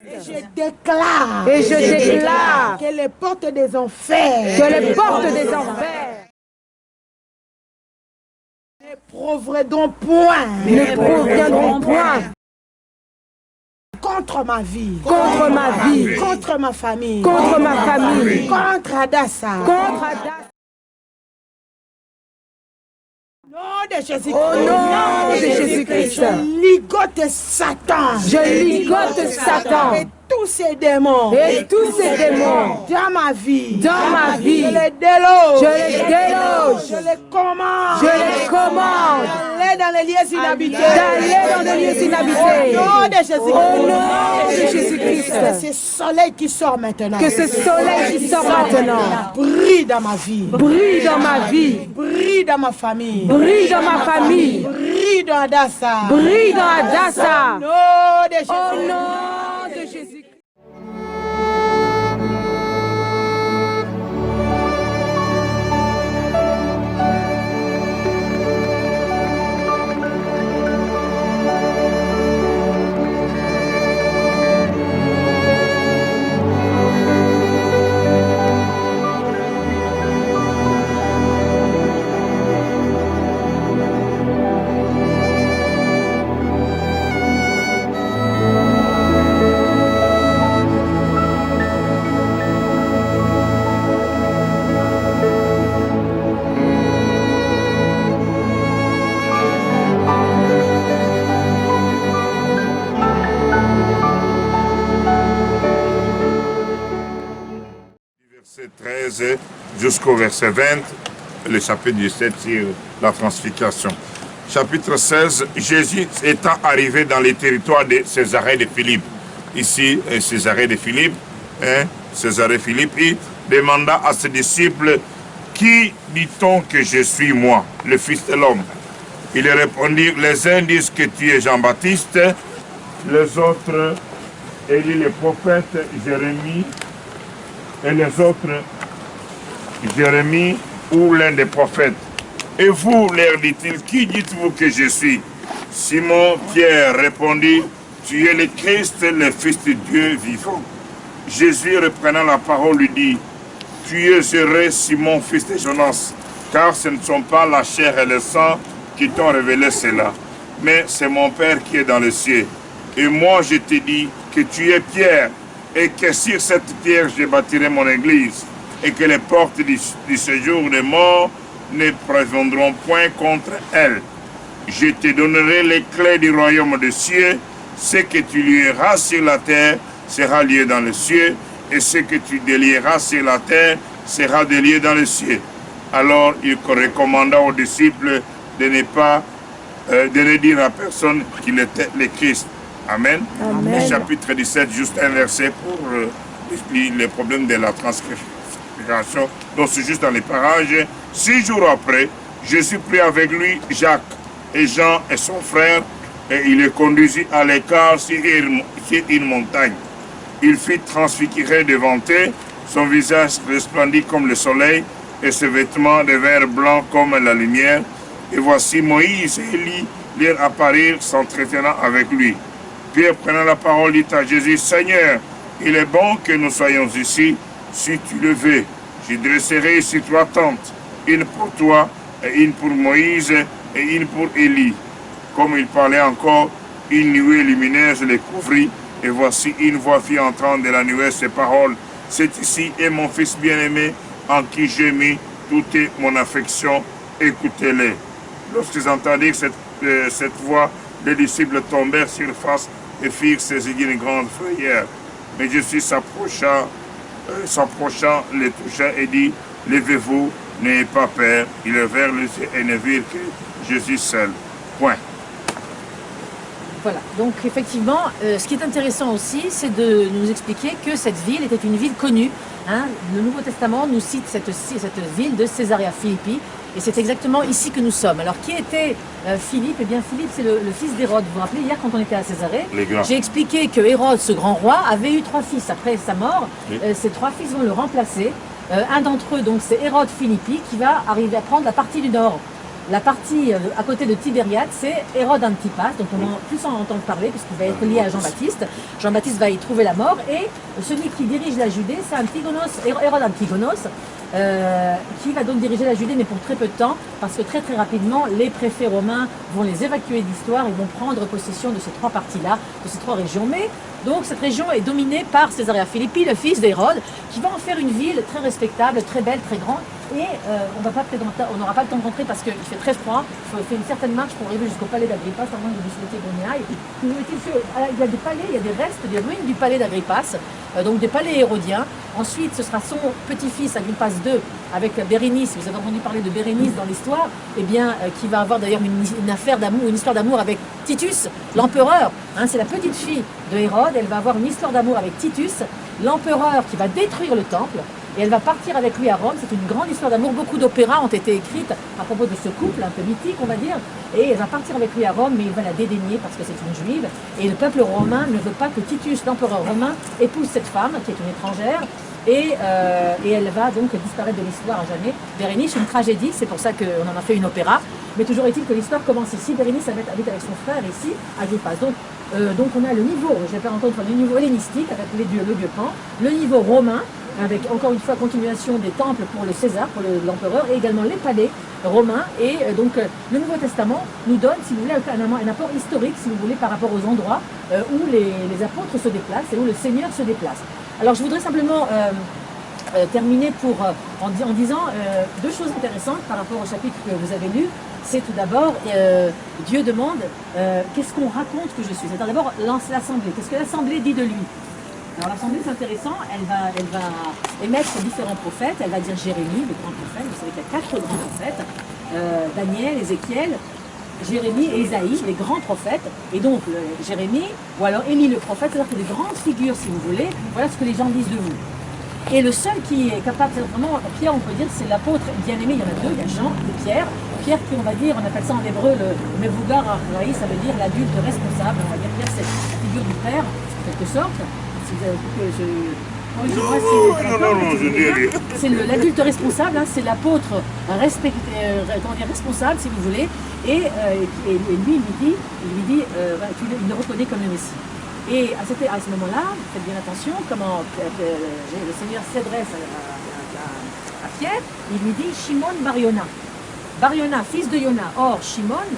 Et je déclare que les portes des enfers ne proviendront point contre ma vie, contre ma famille, contre Adassa. Au nom de Jésus-Christ, je ligote Satan. Et tous ces démons. Dans ma vie. Je les déloge. Je les commande. D'aller dans les lieux inhabités. Au nom de Jésus-Christ. Que ce soleil qui sort maintenant. Brille dans ma vie. Brille dans ma famille. Brille dans Adassa. Au nom de Jésus. Verset 13 jusqu'au verset 20, le chapitre 17 sur la transfiguration. Chapitre 16, Jésus étant arrivé dans les territoires de Césarée de Philippe. Ici, Césarée de Philippe, il demanda à ses disciples, qui dit-on que je suis moi, le Fils de l'homme? Ils répondirent, les uns disent que tu es Jean-Baptiste, les autres, Élie le prophète, Jérémie, et les autres, Jérémie ou l'un des prophètes. Et vous, leur dit-il, qui dites-vous que je suis? Simon Pierre répondit, tu es le Christ, le Fils de Dieu vivant. Jésus, reprenant la parole, lui dit, tu es heureux, Simon, fils de Jonas, car ce ne sont pas la chair et le sang qui t'ont révélé cela, mais c'est mon Père qui est dans les cieux. Et moi, je te dis que tu es Pierre, et que sur cette pierre, je bâtirai mon église, et que les portes du séjour des morts ne prévaudront point contre elle. Je te donnerai les clés du royaume des cieux. Ce que tu lieras sur la terre sera lié dans les cieux, et ce que tu délieras sur la terre sera délié dans les cieux. Alors il recommanda aux disciples de ne dire à personne qu'il était le Christ. Amen. Amen. Chapitre 17, juste un verset pour les problèmes de la transfiguration. Donc c'est juste dans les parages. 6 jours après, Jésus prit avec lui Jacques et Jean et son frère, et il les conduisit à l'écart sur une montagne. Il fit transfigurer devant eux, son visage resplendit comme le soleil, et ses vêtements devinrent blancs comme la lumière. Et voici Moïse et Élie leur apparurent s'entretenant avec lui. Pierre, prenant la parole, dit à Jésus, Seigneur, il est bon que nous soyons ici. Si tu le veux, je dresserai ici 3 tentes, une pour toi, et une pour Moïse, et une pour Élie. Comme il parlait encore, une nuée lumineuse les couvrit, et voici une voix fit entendre de la nuée ces paroles. C'est ici est mon fils bien-aimé, en qui j'ai mis toute mon affection, écoutez-les. Lorsqu'ils entendirent cette voix, les disciples tombèrent sur face et firent saisir une grande frayeur. Mais Jésus s'approchant, les toucha et dit, levez-vous, n'ayez pas peur. Ils levèrent les yeux et ne virent que Jésus seul. Point. Voilà, donc effectivement, ce qui est intéressant aussi, c'est de nous expliquer que cette ville était une ville connue. Hein. Le Nouveau Testament nous cite cette ville de Césarea Philippi, et c'est exactement ici que nous sommes. Alors, qui était Philippe? Eh bien, Philippe, c'est le fils d'Hérode. Vous vous rappelez, hier, quand on était à Césarée, j'ai expliqué que Hérode, ce grand roi, avait eu 3 fils. Après sa mort, oui. Ces 3 fils vont le remplacer. Un d'entre eux, donc, c'est Hérode Philippi, qui va arriver à prendre la partie du nord. la partie à côté de Tibériade, c'est Hérode Antipas, dont on va plus en entendre parler, puisqu'il va être lié à Jean-Baptiste. Jean-Baptiste va y trouver la mort, et celui qui dirige la Judée, c'est Hérode Antigonos, qui va donc diriger la Judée, mais pour très peu de temps, parce que très rapidement, les préfets romains vont les évacuer d'histoire et vont prendre possession de ces trois parties-là, de ces trois régions. Mais donc cette région est dominée par Césaria Philippi, le fils d'Hérode, qui va en faire une ville très respectable, très belle, très grande. Et on n'aura pas le temps de rentrer parce qu'il fait très froid. Il faut faire une certaine marche pour arriver jusqu'au palais d'Agrippas, avant de vous souhaiter qu'on y aille. Il y a des palais, il y a des restes, des ruines du palais d'Agrippas, donc des palais hérodiens. Ensuite, ce sera son petit-fils, Agrippas II, avec Bérénice. Vous avez entendu parler de Bérénice dans l'histoire, eh bien, qui va avoir d'ailleurs une affaire d'amour, une histoire d'amour avec Titus, l'empereur. Hein, c'est la petite fille de Hérode. Elle va avoir une histoire d'amour avec Titus, l'empereur qui va détruire le temple. Et elle va partir avec lui à Rome. C'est une grande histoire d'amour. Beaucoup d'opéras ont été écrites à propos de ce couple, un peu mythique, on va dire. Et elle va partir avec lui à Rome, mais il va la dédaigner parce que c'est une juive. Et le peuple romain ne veut pas que Titus, l'empereur romain, épouse cette femme, qui est une étrangère. Et elle va donc disparaître de l'histoire à jamais. Bérénice, une tragédie, c'est pour ça qu'on en a fait une opéra. Mais toujours est-il que l'histoire commence ici. Bérénice habite avec son frère ici, à Agrippas. Donc on a le niveau, je vais faire encore une fois, le niveau hellénistique, avec le dieu Pan, le niveau romain, avec encore une fois continuation des temples pour le César, pour l'empereur, et également les palais romains. Et donc le Nouveau Testament nous donne, si vous voulez, un apport historique, si vous voulez, par rapport aux endroits où les apôtres se déplacent et où le Seigneur se déplace. Alors je voudrais simplement terminer en disant deux choses intéressantes par rapport au chapitre que vous avez lu. C'est tout d'abord, Dieu demande qu'est-ce qu'on raconte que je suis. C'est d'abord l'Assemblée. Qu'est-ce que l'Assemblée dit de lui? Alors l'Assemblée, c'est intéressant, elle va émettre différents prophètes. Elle va dire Jérémie, le grand prophète. Vous savez qu'il y a 4 grands prophètes, Daniel, Ézéchiel, Jérémie et Isaïe, les grands prophètes. Et donc Jérémie, ou alors Élie le prophète, c'est-à-dire que des grandes figures, si vous voulez, voilà ce que les gens disent de vous. Et le seul qui est capable, c'est vraiment Pierre, on peut dire, c'est l'apôtre bien-aimé. Il y en a deux, il y a Jean et Pierre. Pierre qui, on va dire, on appelle ça en hébreu le Mevugar Archaï, ça veut dire l'adulte responsable. On va dire Pierre, c'est la figure du père, en quelque sorte. Si vous avez que c'est l'adulte responsable, hein, c'est l'apôtre responsable, si vous voulez. Et lui, il lui dit il le reconnaît comme le Messie. Et à ce moment-là, faites bien attention, comment le Seigneur s'adresse à Pierre, il lui dit Shimon Bar Yona. Bar Yona, fils de Yona. Or, Shimon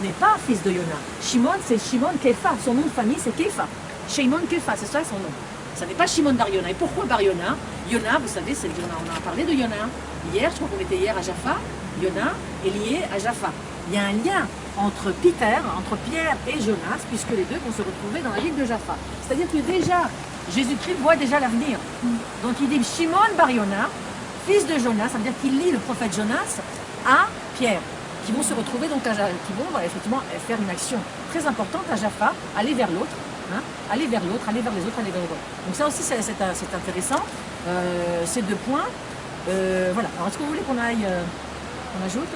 n'est pas fils de Yona. Shimon, c'est Shimon Kefa. Son nom de famille, c'est Kefa. Shimon Kefa, c'est ça son nom. Ça n'est pas Shimon Bar Yona. Et pourquoi Bar Yona? Yona, vous savez, on a parlé de Yona hier, je crois qu'on était hier à Jaffa. Yona est lié à Jaffa. Il y a un lien entre Pierre et Jonas, puisque les deux vont se retrouver dans la ville de Jaffa. C'est-à-dire que déjà, Jésus-Christ voit déjà l'avenir. Donc il dit Shimon Bar Yona, fils de Jonas, ça veut dire qu'il lie le prophète Jonas à Pierre, qui vont se retrouver donc qui vont effectivement faire une action très importante à Jaffa, aller vers l'autre, aller vers l'autre, aller vers les autres, aller vers les autres. Donc ça aussi c'est intéressant, ces deux points. Voilà, alors est-ce que vous voulez qu'on aille, on ajoute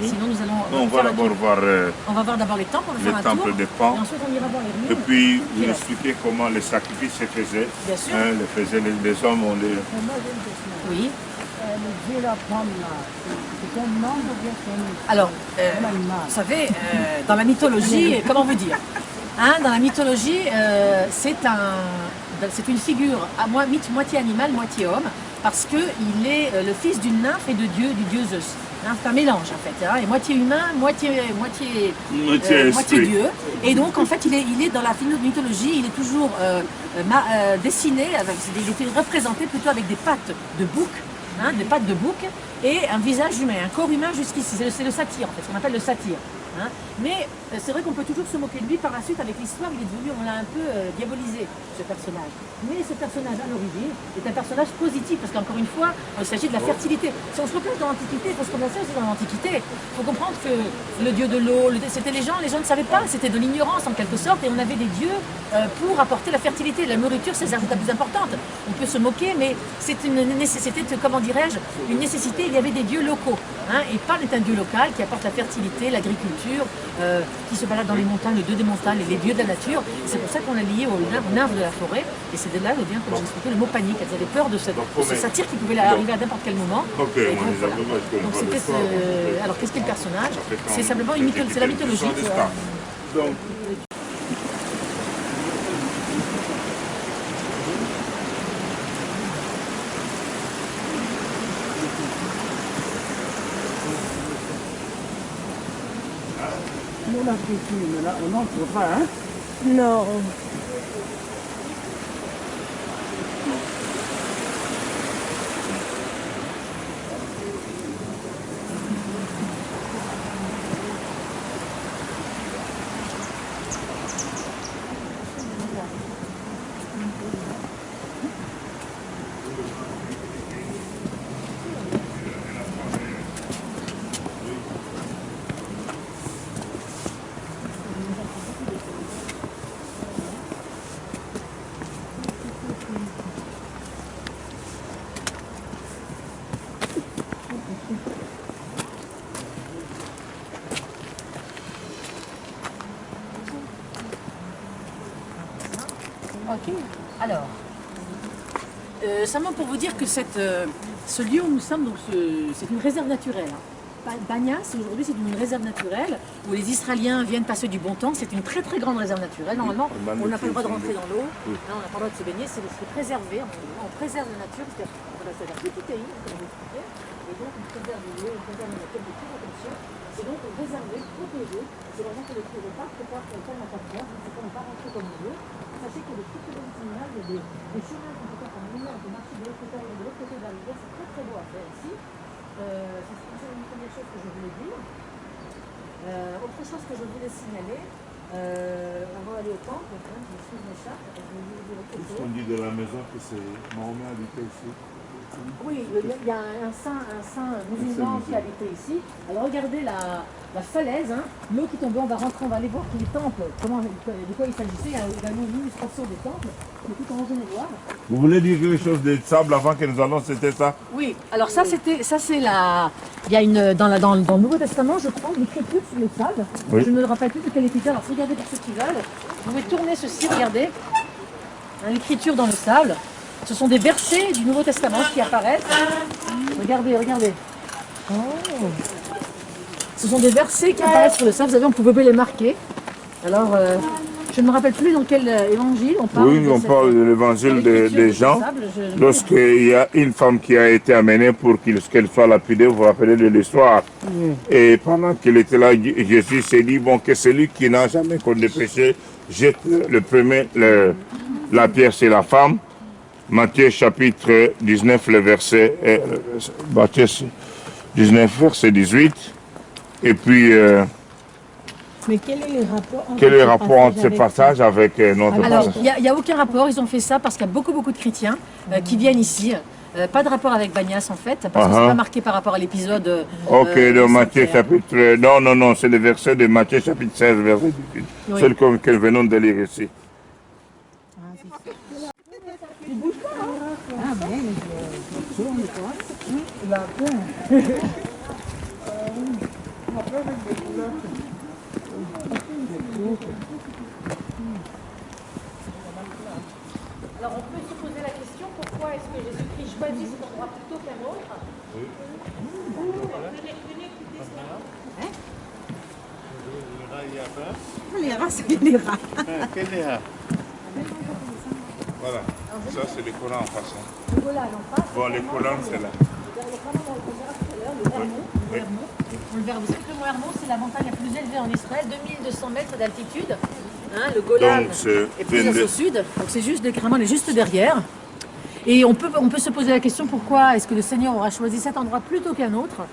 oui. Sinon nous allons... On va d'abord voir... on va voir d'abord les temples, on va faire un tour, des Pans. Et ensuite on ira voir les ruines. Et puis vous expliquer comment les sacrifices se faisaient. Bien sûr. Les hommes, on les... Oui. Alors, vous savez, dans la mythologie, comment vous dire, dans la mythologie, c'est une figure à moitié animal, moitié homme, parce qu'il est le fils d'une nymphe et du dieu Zeus. C'est un mélange en fait, et moitié humain, moitié dieu. Et donc en fait il est dans la mythologie, il est toujours dessiné, il était représenté plutôt avec des pattes de bouc, des pattes de bouc et un visage humain, un corps humain jusqu'ici. C'est le satyre en fait, ce qu'on appelle le satyre. Mais c'est vrai qu'on peut toujours se moquer de lui. Par la suite, avec l'histoire, on l'a un peu diabolisé, ce personnage. Mais ce personnage, à l'origine, est un personnage positif, parce qu'encore une fois, il s'agit de la fertilité. Si on se replace dans l'Antiquité, il faut se replacer aussi dans l'Antiquité. Il faut comprendre que le dieu de l'eau, c'était les gens ne savaient pas, c'était de l'ignorance en quelque sorte, et on avait des dieux pour apporter la fertilité. La nourriture, c'est la plus importante. On peut se moquer, mais c'était, comment dirais-je, une nécessité. Il y avait des dieux locaux. Hein, et Pan est un dieu local qui apporte la fertilité, l'agriculture, qui se balade dans les montagnes, le dieu des montagnes et les dieux de la nature. C'est pour ça qu'on l'a lié au nymphe de la forêt. Et c'est de là que vient, comme j'ai expliqué, le mot panique. Elles avaient peur de ce satire qui pouvait arriver à n'importe quel moment. Ok, Et on donc, les a voilà. vraiment Donc c'était alors qu'est-ce qu'est le personnage? C'est simplement c'est la mythologie. Donc, Nous, la piscine, là, on n'entre pas, hein? Non. Ok. Alors, simplement pour vous dire que ce lieu où nous sommes, c'est une réserve naturelle. Banyas, aujourd'hui, c'est une réserve naturelle où les Israéliens viennent passer du bon temps. C'est une très très grande réserve naturelle. Normalement, on n'a pas le droit de rentrer dans l'eau, on n'a pas le droit de se baigner, c'est préservé. On préserve la nature, c'est un petit pays, comme je l'expliquais. Et donc, on préserve l'eau, on préserve la nature de toute attention. C'est donc réservé, protégé. C'est vraiment que les ne partent pas, que le n'a pas peur, c'est qu'on ne pas rentrer comme on veut. Sachez qu'il y a des toutes petites images, il y a des chemins qu'on peut faire comme on peut marcher de l'autre côté et de l'autre côté de la rivière. C'est très très beau à faire ici. C'est une première chose que je voulais dire. Autre chose que je voulais signaler, avant d'aller au temple, je me suis m'échappe, je vais vous dire autre chose. on dit de la maison que c'est Mahomet habitait ici. Oui, il y a un saint musulman qui habitait ici. Alors regardez la falaise, hein, l'eau qui tombait, on va rentrer, on va aller voir les temples, de quoi il s'agissait. Il y a également une illustration des temples, mais tout en haut, venez voir. Vous voulez dire quelque chose de sable avant que nous allons, c'était ça? Oui, alors ça c'est la... Il y a une, dans le Nouveau Testament, je crois, une écriture sur le sable. Oui. Je ne me rappelle plus de quelle écriture, alors regardez pour ceux qui veulent. Vous pouvez tourner ceci, regardez. L'écriture dans le sable. Ce sont des versets du Nouveau Testament qui apparaissent. Regardez, regardez. Oh. Ce sont des versets qui apparaissent sur le sable. Vous savez, on pouvait les marquer. Alors, je ne me rappelle plus dans quel évangile on parle. Oui, on parle de l'évangile des Jean. Lorsqu'il y a une femme qui a été amenée pour qu'elle soit lapidée, vous vous rappelez de l'histoire. Et pendant qu'il était là, Jésus s'est dit, bon, que celui qui n'a jamais commis de péché, jette la pierre sur la femme. Matthieu chapitre 19, le verset, Matthieu 19, verset 18. Et puis, mais quel est le rapport entre ce passage avec notre Alors, passage? il n'y a aucun rapport. Ils ont fait ça parce qu'il y a beaucoup de chrétiens qui viennent ici. Pas de rapport avec Banyas en fait, parce que c'est pas marqué par rapport à l'épisode. Ok, de Matthieu chapitre... Non, c'est le verset de Matthieu chapitre 16, verset 18. Oui. Celle que nous venons de lire ici. Alors on peut se poser la question, pourquoi est-ce que Jésus-Christ choisit cet endroit plutôt qu'un autre? Les rats, c'est les rats. Voilà, ça c'est le Coran en face. Le Golan en face. Bon, le Coran c'est là. On le verra. Vous savez que le mont Hermon, c'est la montagne la plus élevée en Israël, 2200 mètres d'altitude. Hein, le Golan Donc, c'est est plus au sud, donc c'est juste carrément juste derrière. Et on peut se poser la question, pourquoi est-ce que le Seigneur aura choisi cet endroit plutôt qu'un autre?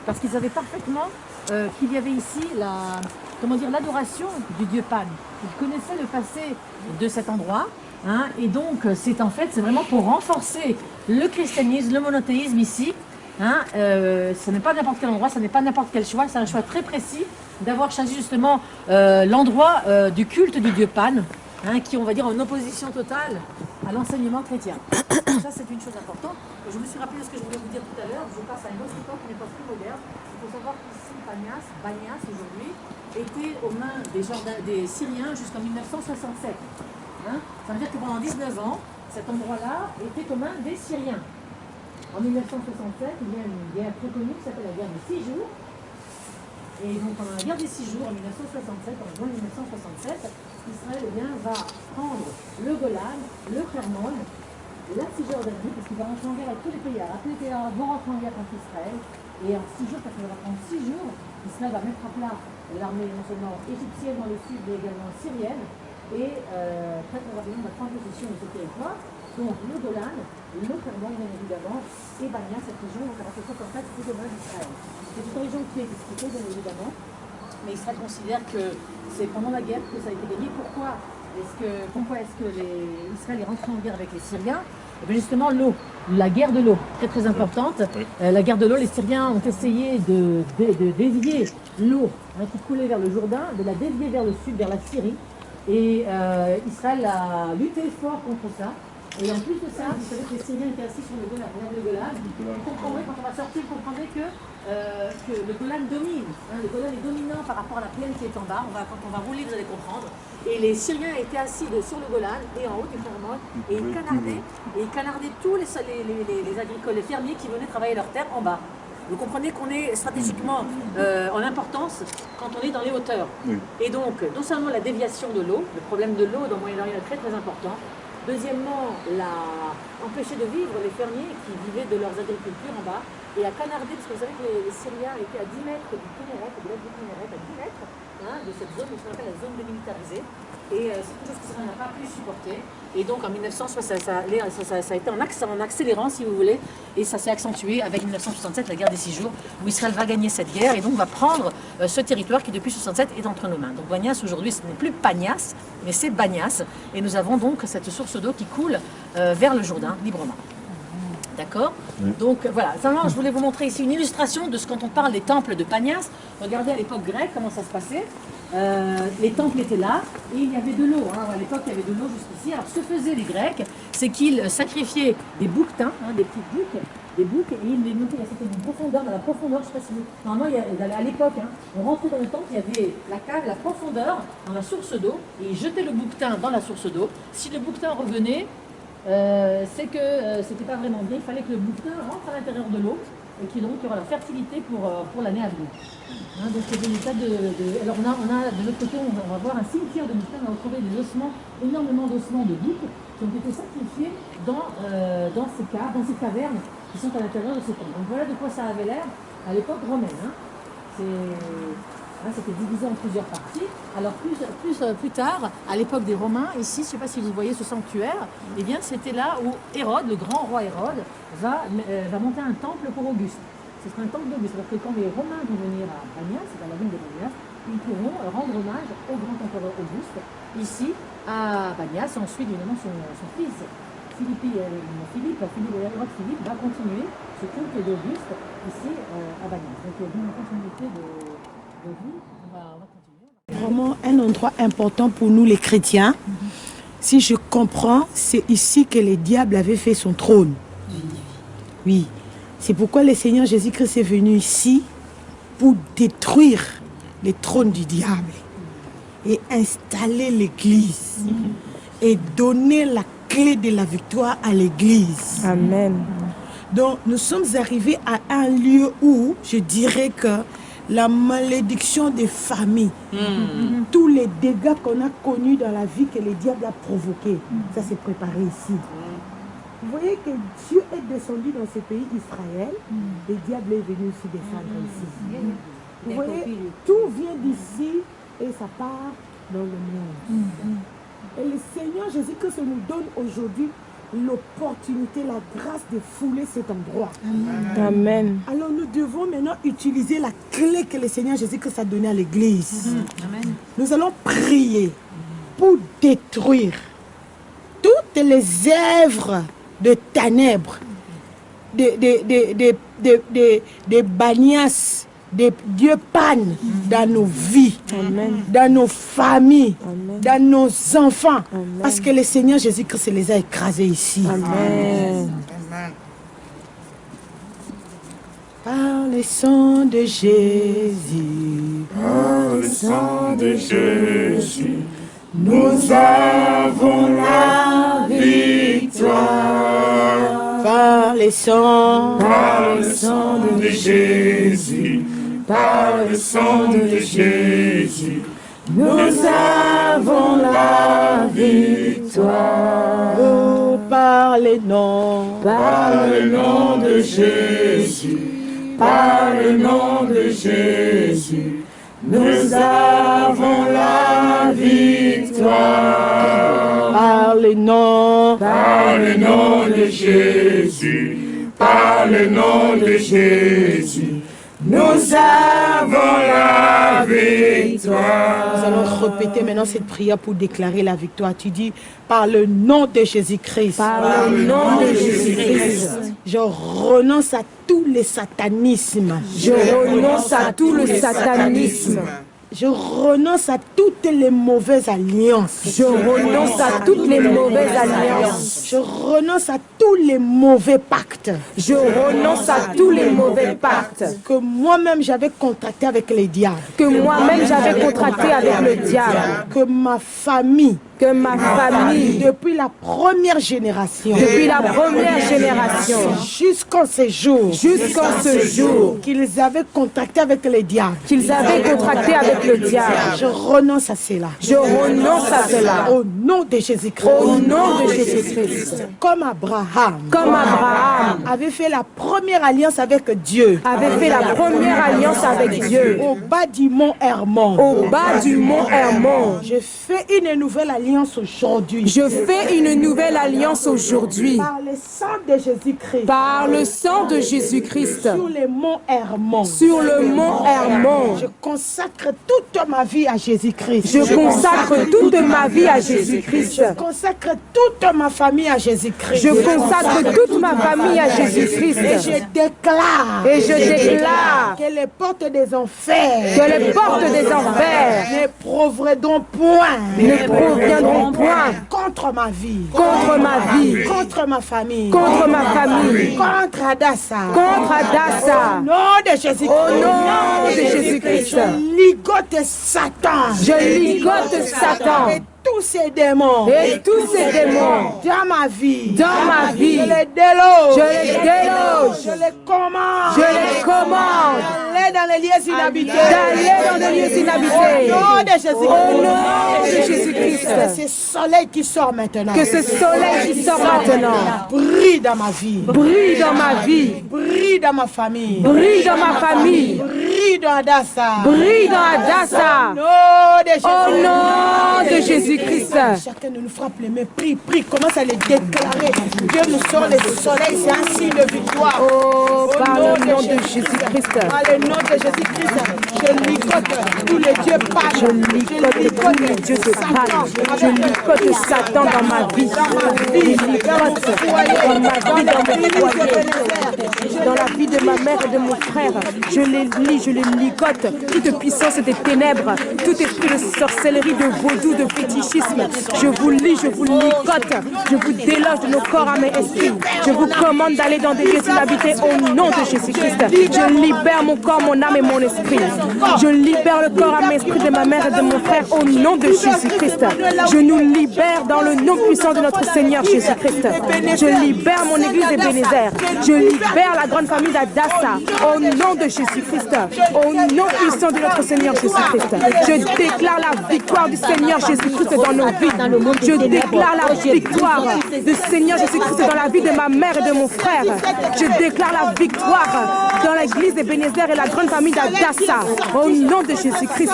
Parce qu'ils savaient parfaitement qu'il y avait ici l'adoration du dieu Pan. Ils connaissaient le passé de cet endroit. Hein, et donc, c'est vraiment pour renforcer le christianisme, le monothéisme ici. Hein, ce n'est pas n'importe quel endroit, ce n'est pas n'importe quel choix, c'est un choix très précis d'avoir choisi justement l'endroit du culte du dieu Pan, hein, qui, on va dire, en opposition totale à l'enseignement chrétien. Ça, c'est une chose importante. Je me suis rappelé de ce que je voulais vous dire tout à l'heure. Je passe à une autre époque, une époque plus moderne. Il faut savoir qu'ici, Banias aujourd'hui, était aux mains des Syriens jusqu'en 1967. Hein, ça veut dire que pendant 19 ans, cet endroit-là était aux mains des Syriens. En 1967, il y a une guerre très connue qui s'appelle la guerre des 6 jours. Et donc pendant la guerre des 6 jours, en 1967, en juin 1967, Israël va prendre le Golan, le Hermon, la Cisjordanie, parce qu'il va rentrer en guerre avec tous les pays arabes. Tous les pays arabes vont rentrer en guerre contre Israël. Et en 6 jours, parce qu'il va prendre 6 jours, Israël va mettre à plat l'armée non seulement égyptienne dans le sud, mais également syrienne. Et très probablement, on va prendre possession de ce territoire. Donc le Golan, le Hermon, bien évidemment, et Bania, cette région, donc à partir de 67, c'est au domaine d'Israël. C'est une région qui est expliquée, bien évidemment. Mais Israël considère que c'est pendant la guerre que ça a été gagné. Pourquoi est-ce que Israël est rentré en guerre avec les Syriens? Et bien justement, l'eau, la guerre de l'eau, très importante. Oui. La guerre de l'eau, les Syriens ont essayé de dévier l'eau qui coulait vers le Jourdain, de la dévier vers le sud, vers la Syrie. Et Israël a lutté fort contre ça. Et en plus de ça, vous savez que les Syriens étaient assis sur le Golan. Vous comprendrez, quand on va sortir, vous comprendrez que le Golan domine. Hein, le Golan est dominant par rapport à la plaine qui est en bas. Quand on va rouler, vous allez comprendre. Et les Syriens étaient assis sur le Golan et en haut du Hermon. Et ils canardaient tous les agricoles, les fermiers qui venaient travailler leur terre en bas. Vous comprenez qu'on est stratégiquement en importance quand on est dans les hauteurs. Oui. Et donc, non seulement la déviation de l'eau, le problème de l'eau dans le Moyen-Orient est très important. Deuxièmement, empêcher de vivre les fermiers qui vivaient de leurs agricultures en bas et à canarder, parce que vous savez que les Syriens étaient à 10 mètres du Kinneret, de l'aide du Kinneret, à 10 mètres de cette zone, ce qu'on appelle la zone démilitarisée. Et c'est quelque chose qu'Israël n'a pas pu supporter. Et donc en 1960, ça a été en accélérant, si vous voulez, et ça s'est accentué avec 1967, la guerre des 6 jours, où Israël va gagner cette guerre et donc va prendre ce territoire qui depuis 1967 est entre nos mains. Donc Banias aujourd'hui, ce n'est plus Panias, mais c'est Banias. Et nous avons donc cette source d'eau qui coule vers le Jourdain librement. D'accord? Oui. Donc voilà, simplement je voulais vous montrer ici une illustration de ce quand on parle des temples de Panias. Regardez à l'époque grecque comment ça se passait. Les temples étaient là et il y avait de l'eau. Hein. À l'époque, il y avait de l'eau jusqu'ici. Alors, ce que faisaient les Grecs, c'est qu'ils sacrifiaient des bouquetins, des petites bouques, et ils les montaient à une profondeur. Dans la profondeur, je ne sais pas si vous... Normalement, à l'époque, on rentrait dans le temple, il y avait la cave, la profondeur, dans la source d'eau, et ils jetaient le bouquetin dans la source d'eau. Si le bouquetin revenait, c'est que c'était pas vraiment bien. Il fallait que le bouquetin rentre à l'intérieur de l'eau et qu'il y aura la fertilité pour l'année à venir. Hein, donc c'est des états Alors on a de l'autre côté, on va voir un cimetière de bouquetins. On va retrouver des ossements, énormément d'ossements de boucs qui ont été sacrifiés dans ces caves, dans ces cavernes qui sont à l'intérieur de ces tombes. Donc voilà de quoi ça avait l'air à l'époque romaine. Hein. C'était divisé en plusieurs parties. Alors plus tard, à l'époque des Romains, ici, je ne sais pas si vous voyez ce sanctuaire, eh bien c'était là où Hérode, le grand roi Hérode, va monter un temple pour Auguste. Ce sera un temple d'Auguste. Alors que quand les Romains vont venir à Banias, c'est dans la ville de Banias, ils pourront rendre hommage au grand empereur Auguste, ici à Banias, et ensuite évidemment son fils. Philippe va continuer ce culte d'Auguste ici à Banias. Donc il y a une continuité de vie. On va continuer. Vraiment un endroit important pour nous les chrétiens. Si je comprends, c'est ici que le diable avait fait son trône. Oui. C'est pourquoi le Seigneur Jésus-Christ est venu ici pour détruire les trônes du diable et installer l'Église et donner la clé de la victoire à l'Église. Amen. Donc nous sommes arrivés à un lieu où je dirais que la malédiction des familles, tous les dégâts qu'on a connus dans la vie que le diable a provoqués, ça s'est préparé ici. Vous voyez que Dieu est descendu dans ce pays Israël, le diable est venu aussi descendre ici. Vous voyez, tout vient d'ici et ça part dans le monde. Et le Seigneur Jésus-Christ nous donne aujourd'hui l'opportunité, la grâce de fouler cet endroit. Amen. Alors nous devons maintenant utiliser la clé que le Seigneur Jésus-Christ a donnée à l'Église. Amen. Nous allons prier pour détruire toutes les œuvres de ténèbres, des Banias, Dieu panne dans nos vies, dans nos familles, dans nos enfants. Parce que le Seigneur Jésus-Christ les a écrasés ici. Amen. Par le sang de Jésus, Par le sang de Jésus, nous avons la victoire. par le sang De Jésus, par le sang de Jésus, nous avons la victoire. Oh, par le nom Par le nom de Jésus, par le nom de Jésus, nous avons la victoire. par le nom Par le nom de Jésus, par le nom de Jésus, nous avons la victoire. Nous allons répéter maintenant cette prière pour déclarer la victoire. Tu dis, par le nom de Jésus-Christ, Par le nom de Jésus-Christ, je renonce à tous les satanismes. je renonce à tout le satanisme. Je renonce à toutes les mauvaises alliances. Je renonce à toutes les mauvaises alliances. Je renonce à tous les mauvais pactes Je renonce à tous les mauvais pactes que moi-même j'avais contractés avec les diables. que moi-même j'avais contractés avec le diable. Que ma famille, Que ma famille, depuis la première génération, depuis la première génération, jusqu'en ce jour, qu'ils avaient contracté avec les diables. qu'ils avaient contracté avec le diable. Je renonce à cela. Je renonce à cela. Au nom de Jésus-Christ. Au nom de Jésus-Christ. Comme Abraham Comme Abraham avait fait la première alliance avec Dieu avait fait la première alliance avec Dieu au bas du mont Hermon. au bas du mont Hermon. Je fais une nouvelle alliance aujourd'hui. Je fais une nouvelle alliance aujourd'hui Par le sang de Jésus-Christ. par le sang de Jésus-Christ Sur le mont Hermon. sur le mont Hermon. Je consacre toute ma vie à Jésus-Christ. Je consacre toute ma vie à Jésus-Christ. Je consacre toute ma famille à Jésus-Christ. Je consacre toute ma famille à Et Jésus-Christ. je déclare Et je déclare que les portes des enfers que les portes des enfers ne proviendront point ne proviendront point contre ma vie, contre ma vie, contre ma famille, contre ma famille, contre Adassa. contre Au Adassa. nom de Jésus-Christ. Au nom de Jésus-Christ. Je ligote Satan. Je ligote Satan Et tous ces démons et tous ces démons dans ma vie. dans ma vie. Je les déloge. Je les déloge. Je les commande. Je les commande D'aller dans les lieux inhabités. d'aller dans des lieux inhabités. Au nom de Jésus-Christ. Au nom de Jésus-Christ. Que ce soleil qui sort maintenant. Que ce soleil qui sort maintenant brille dans ma vie. brille dans ma vie, Brille dans ma famille. brille dans ma famille, Brille dans Adassa. brille dans Adassa. Au nom de Jésus. Au nom de Jésus-Christ. Chacun de nous frappe les mains. Prie, prie. Commence à les déclarer. Dieu nous sort le soleil. C'est un signe de victoire. Oh, par le nom de Jésus-Christ. Par le nom de Jésus-Christ, je ligote tous les dieux pages. Je ligote tous les dieux de Pâques. Je ligote Satan dans ma vie. Je ligote dans ma vie, dans mon foyer, dans la vie de ma mère et de mon frère. Je les lis, je les ligote. Toute puissance des ténèbres, tout esprit de sorcellerie, de vaudou, de fétichisme. Je vous lis, je vous ligote. Je vous déloge de nos corps, âmes et esprits. Je vous commande d'aller dans des lieux inhabités au nom de Jésus-Christ. Je libère mon corps, mon âme et mon esprit. Je libère le corps, âme et esprit de ma mère et de mon frère au nom de Jésus-Christ. Je nous libère dans le nom puissant de notre Seigneur Jésus-Christ. Je libère mon église Ebenezer. Je libère la grande famille d'Adassa au nom de Jésus-Christ. Au nom puissant de notre Seigneur Jésus-Christ. Je déclare la victoire du Seigneur Jésus-Christ dans nos vies. Je déclare la victoire du Seigneur Jésus-Christ dans la vie de ma mère et de mon frère. Je déclare la victoire dans l'église Ebenezer et la grande famille d'Adassa au nom de Jésus-Christ.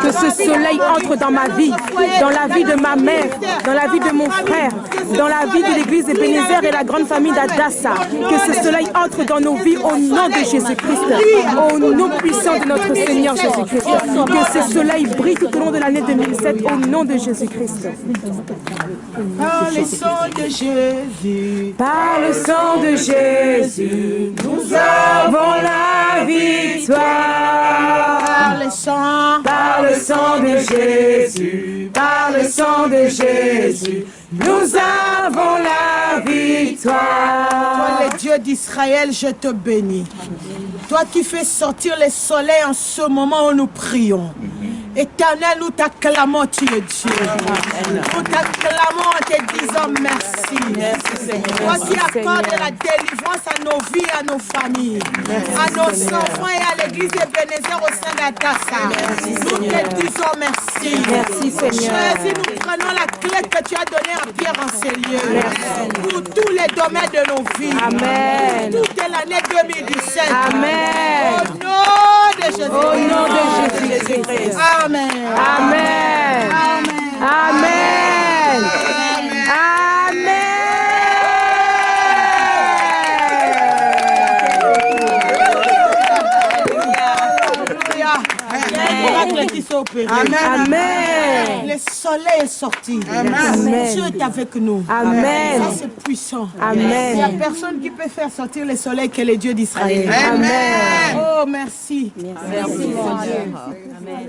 Que ce soleil entre dans ma vie, dans la vie de ma mère, dans la vie de mon frère, dans la vie de l'église Ebenezer et la grande famille d'Adassa. Tassa. Que ce soleil entre dans nos vies au nom de Jésus-Christ. Au nom puissant de notre Seigneur Jésus-Christ. Que ce soleil brille tout au long de l'année 2007 au nom de Jésus-Christ. Par le sang de Jésus, Par le sang de Jésus, nous avons la victoire. Par le sang de Jésus, par le sang de Jésus, nous avons la victoire. toi le Dieu d'Israël, je te bénis. Toi qui fais sortir le soleil en ce moment où nous prions. Éternel, nous t'acclamons, tu es Dieu. Nous t'acclamons en te disant merci. Toi qui accordes la délivrance à nos vies, à nos familles, à nos enfants et à l'église Ebenezer au sein d'Atassa. Nous te disons merci. Merci Seigneur. Jésus, nous prenons la clé que tu as donnée à Pierre en ces lieux. Pour tous les domaines de nos vies. Amen. Toute l'année 2017. Amen. Au nom de Jésus. Au nom de Jésus-Christ. Amen. Amen. Amen. Amen. Le soleil est sorti. Amen. Dieu est avec nous. Amen. Ça, c'est puissant. Amen. Il n'y a personne qui peut faire sortir le soleil que le Dieu d'Israël. Amen. Oh, merci. Merci. Amen.